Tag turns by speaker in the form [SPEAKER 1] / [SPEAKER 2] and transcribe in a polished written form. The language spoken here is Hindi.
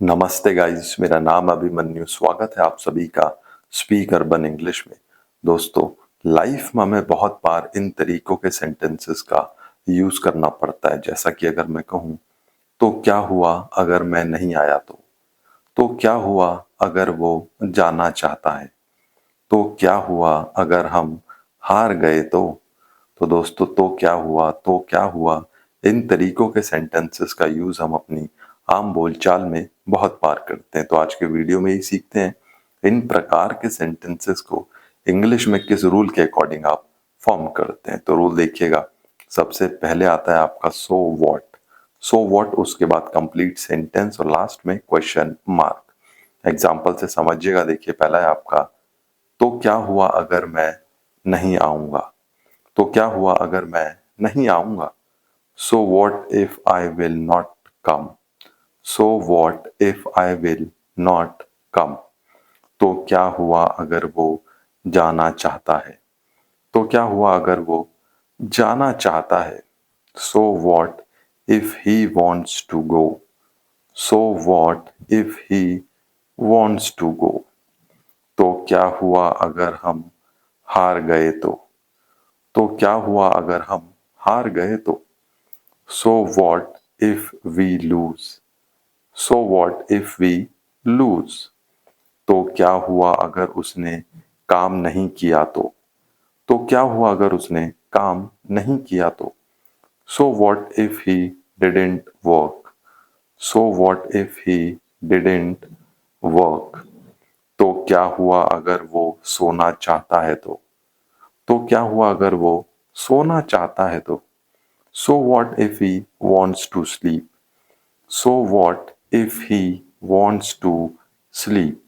[SPEAKER 1] नमस्ते गाइस, मेरा नाम अभिमन्यु। स्वागत है आप सभी का स्पीक अर्बन इंग्लिश में। दोस्तों, लाइफ में हमें बहुत बार इन तरीकों के सेंटेंसेस का यूज करना पड़ता है। जैसा कि अगर मैं कहूँ तो क्या हुआ अगर मैं नहीं आया तो क्या हुआ अगर वो जाना चाहता है, तो क्या हुआ अगर हम हार गए तो दोस्तों, तो क्या हुआ इन तरीकों के सेंटेंसेस का यूज हम अपनी आम बोलचाल में बहुत बार करते हैं। तो आज के वीडियो में ही सीखते हैं इन प्रकार के सेंटेंसेस को इंग्लिश में किस रूल के अकॉर्डिंग आप फॉर्म करते हैं। तो रूल देखिएगा, सबसे पहले आता है आपका सो वॉट, उसके बाद कंप्लीट सेंटेंस और लास्ट में क्वेश्चन मार्क। एग्जाम्पल से समझिएगा। देखिए, पहला है आपका तो क्या हुआ अगर मैं नहीं आऊंगा, तो क्या हुआ अगर मैं नहीं आऊंगा। सो what if I will not come, so what if I will not come. तो क्या हुआ अगर वो जाना चाहता है, तो क्या हुआ अगर वो जाना चाहता है। So what if he wants to go, so what if he wants to go. तो क्या हुआ अगर हम हार गए तो क्या हुआ अगर हम हार गए तो। So what if we lose, so what if we lose. तो क्या हुआ अगर उसने काम नहीं किया तो क्या हुआ अगर उसने काम नहीं किया तो। So what if he didn't work, so what if he didn't work. तो क्या हुआ अगर वो सोना चाहता है तो क्या हुआ अगर वो सोना चाहता है तो। So what if he wants to sleep, so what if he wants to sleep.